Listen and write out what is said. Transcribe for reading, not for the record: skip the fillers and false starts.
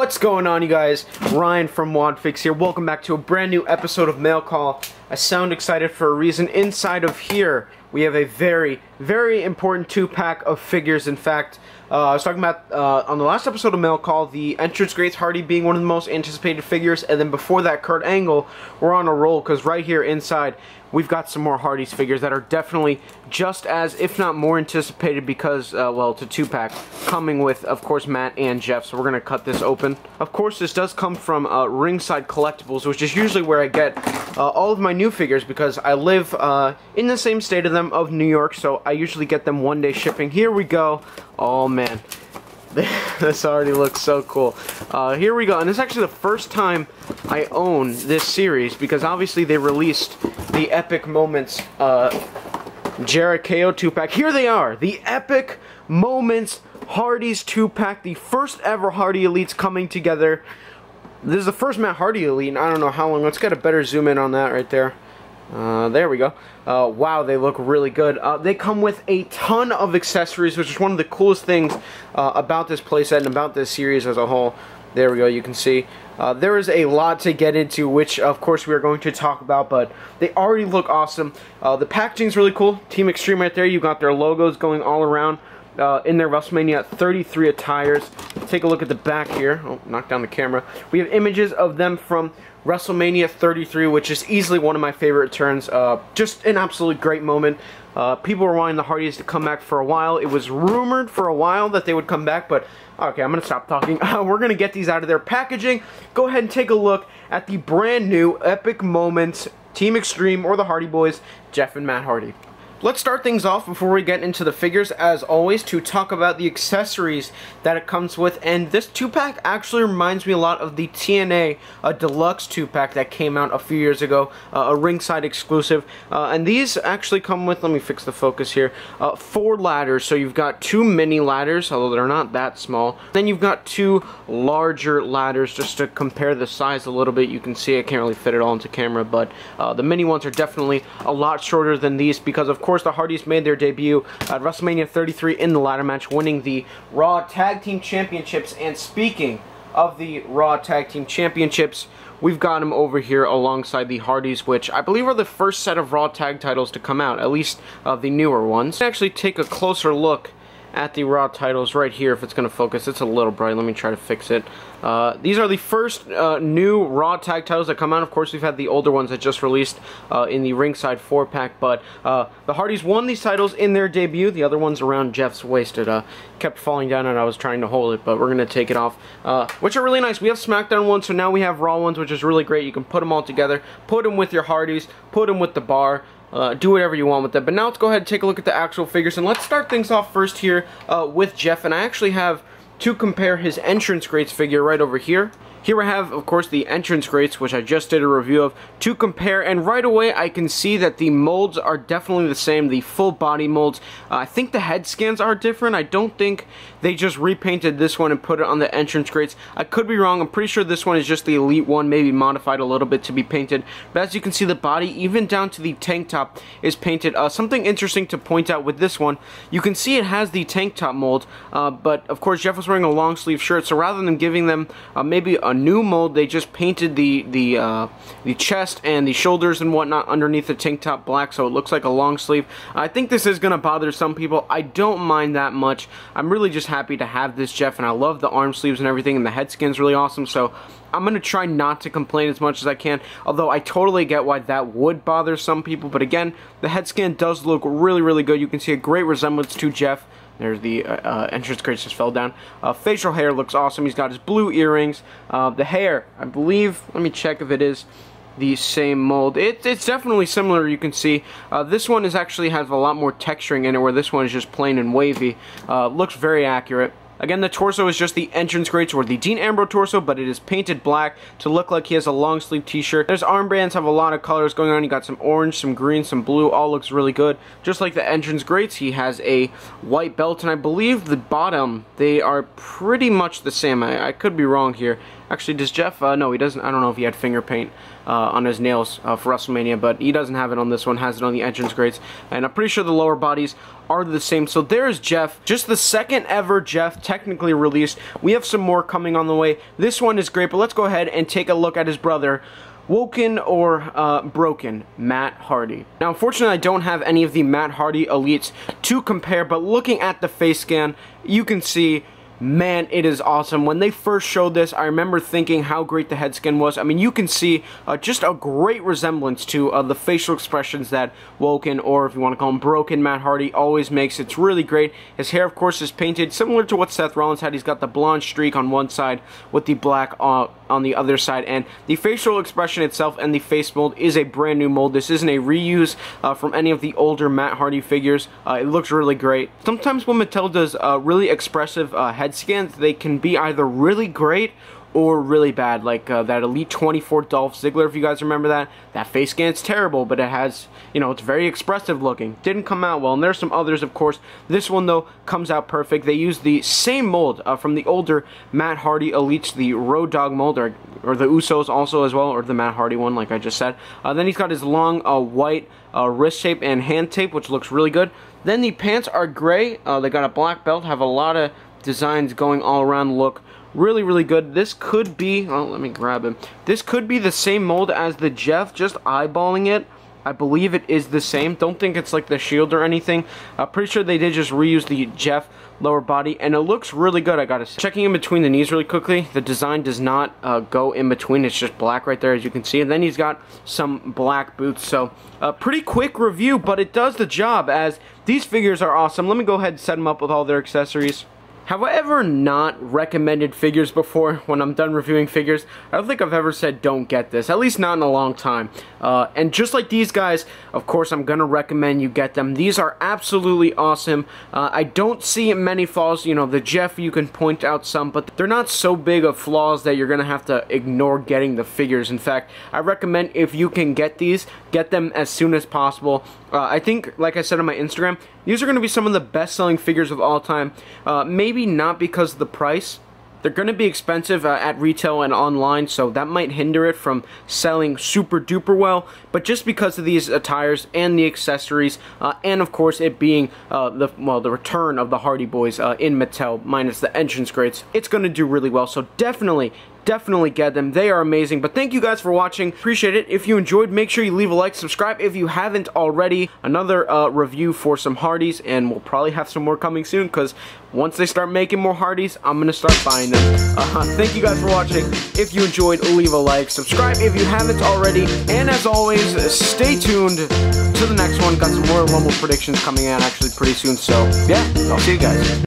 What's going on, you guys? Ryan from WadFix here. Welcome back to a brand new episode of Mail Call. I sound excited for a reason. Inside of here, we have a very, very important 2-pack of figures. In fact, I was talking about on the last episode of Mail Call, the entrance Greats Hardy being one of the most anticipated figures, and then before that, Kurt Angle. We're on a roll because right here inside, we've got some more Hardy's figures that are definitely just as, if not more, anticipated because, well, it's a 2-pack coming with, of course, Matt and Jeff. So we're going to cut this open. Of course, this does come from Ringside Collectibles, which is usually where I get all of my new figures because I live in the same state of New York, so I usually get them one-day shipping. Here we go. Oh, man. This already looks so cool. Here we go, and it's actually the first time I own this series because obviously they released the Epic Moments Jericho 2-pack. Here they are, the Epic Moments Hardy's 2-pack, the first ever Hardy Elites coming together. This is the first Matt Hardy Elite, and I don't know how long. Let's get a better zoom in on that right there. There we go. Wow, they look really good. They come with a ton of accessories, which is one of the coolest things about this playset and about this series as a whole. There we go, you can see. There is a lot to get into, which of course we are going to talk about, but they already look awesome. The packaging is really cool. Team Extreme right there, you got their logos going all around in their WrestleMania 33 attires. Take a look at the back here. Oh, knocked down the camera. We have images of them from WrestleMania 33, which is easily one of my favorite returns. Just an absolutely great moment. People were wanting the Hardys to come back for a while. It was rumored for a while that they would come back, but okay, I'm going to stop talking. We're going to get these out of their packaging. Go ahead and take a look at the brand new Epic Moments Team Extreme, or the Hardy Boys, Jeff and Matt Hardy. Let's start things off before we get into the figures, as always, to talk about the accessories that it comes with. And this 2-pack actually reminds me a lot of the TNA Deluxe 2-pack that came out a few years ago, a Ringside exclusive. And these actually come with, let me fix the focus here, 4 ladders. So you've got 2 mini ladders, although they're not that small. Then you've got 2 larger ladders, just to compare the size a little bit. You can see I can't really fit it all into camera, but the mini ones are definitely a lot shorter than these because, of course, the Hardys made their debut at WrestleMania 33 in the ladder match, winning the Raw Tag Team Championships. And speaking of the Raw Tag Team Championships, we've got them over here alongside the Hardys, which I believe are the first set of Raw Tag titles to come out, at least the newer ones. Let's actually take a closer look at the Raw titles right here, if it's going to focus. It's a little bright. Let me try to fix it. These are the first new Raw Tag titles that come out. Of course, we've had the older ones that just released in the Ringside 4-pack, but the Hardys won these titles in their debut. The other one's around Jeff's waist. It kept falling down and I was trying to hold it, but we're going to take it off, which are really nice. We have SmackDown ones, so now we have Raw ones, which is really great. You can put them all together, put them with your Hardys, put them with the bar. Do whatever you want with them. But now let's go ahead and take a look at the actual figures. And let's start things off first here with Jeff. And I actually have to compare his Entrance Greats figure right over here. Here I have, of course, the Entrance Greats, which I just did a review of, to compare, and right away I can see that the molds are definitely the same, the full body molds. I think the head scans are different. I don't think they just repainted this one and put it on the Entrance Greats. I could be wrong. I'm pretty sure this one is just the Elite one, maybe modified a little bit to be painted. But as you can see, the body, even down to the tank top, is painted. Something interesting to point out with this one, you can see it has the tank top mold, but of course Jeff was wearing a long sleeve shirt, so rather than giving them maybe a new mold, they just painted the chest and the shoulders and whatnot underneath the tank top black, so it looks like a long sleeve. I think this is gonna bother some people. I don't mind that much. I'm really just happy to have this Jeff, and I love the arm sleeves and everything, and the head skin's really awesome, so I'm gonna try not to complain as much as I can, although I totally get why that would bother some people. But again, the head scan does look really, really good. You can see a great resemblance to Jeff. There's the Entrance Greats just fell down. Facial hair looks awesome. He's got his blue earrings. The hair, I believe, let me check if it is the same mold. It's definitely similar, you can see. This one actually has a lot more texturing in it, where this one is just plain and wavy. Looks very accurate. Again, the torso is just the Entrance Greats, or the Dean Ambrose torso, but it is painted black to look like he has a long sleeve t-shirt. There's armbands, have a lot of colors going on. You got some orange, some green, some blue, all looks really good. Just like the Entrance Greats, he has a white belt, and I believe the bottom, they are pretty much the same. I could be wrong here. Actually, does Jeff? No, he doesn't. I don't know if he had finger paint on his nails for WrestleMania, but he doesn't have it on this one. Has it on the entrance grates, and I'm pretty sure the lower bodies are the same. So there's Jeff, just the second ever Jeff technically released. We have some more coming on the way. This one is great, but let's go ahead and take a look at his brother, Woken or Broken, Matt Hardy. Now, unfortunately, I don't have any of the Matt Hardy Elites to compare, but looking at the face scan, you can see, man, it is awesome. When they first showed this, I remember thinking how great the head scan was. I mean, you can see just a great resemblance to the facial expressions that Woken, or if you want to call him Broken, Matt Hardy always makes. It's really great. His hair, of course, is painted similar to what Seth Rollins had. He's got the blonde streak on one side with the black on the other side, and the facial expression itself and the face mold is a brand new mold. This isn't a reuse from any of the older Matt Hardy figures. It looks really great. Sometimes when Mattel does really expressive head scans, they can be either really great or really bad, like that Elite 24 Dolph Ziggler, if you guys remember that. That face scan's terrible, but it has, you know, it's very expressive looking. Didn't come out well, and there's some others, of course. This one, though, comes out perfect. They use the same mold from the older Matt Hardy Elites, the Road Dogg mold, or the Usos also as well, or the Matt Hardy one, like I just said. Then he's got his long white wrist tape and hand tape, which looks really good. Then the pants are gray. They got a black belt, have a lot of designs going all around, look really, really good. This could be, oh, let me grab him. This could be the same mold as the Jeff, just eyeballing it. I believe it is the same. Don't think it's like the Shield or anything. Pretty sure they did just reuse the Jeff lower body, and it looks really good, I gotta say. Checking in between the knees really quickly, the design does not go in between. It's just black right there, as you can see. And then he's got some black boots. So, pretty quick review, but it does the job, as these figures are awesome. Let me go ahead and set them up with all their accessories. Have I ever not recommended figures before when I'm done reviewing figures? I don't think I've ever said don't get this, at least not in a long time. And just like these guys, of course, I'm going to recommend you get them. These are absolutely awesome. I don't see many flaws. You know, the Jeff, you can point out some, but they're not so big of flaws that you're going to have to ignore getting the figures. In fact, I recommend if you can get these, get them as soon as possible. I think, like I said on my Instagram, these are going to be some of the best-selling figures of all time. Maybe not because of the price. They're going to be expensive at retail and online, so that might hinder it from selling super duper well. But just because of these attires and the accessories, and of course it being the return of the Hardy Boys in Mattel, minus the entrance grates, it's going to do really well. So definitely get them. They are amazing. But thank you guys for watching. Appreciate it. If you enjoyed, make sure you leave a like, subscribe if you haven't already. Another review for some Hardys, and we'll probably have some more coming soon, because once they start making more Hardys, I'm going to start buying them. Thank you guys for watching. If you enjoyed, leave a like, subscribe if you haven't already, and as always, stay tuned to the next one. Got some Royal Rumble predictions coming out actually pretty soon, so yeah, I'll see you guys.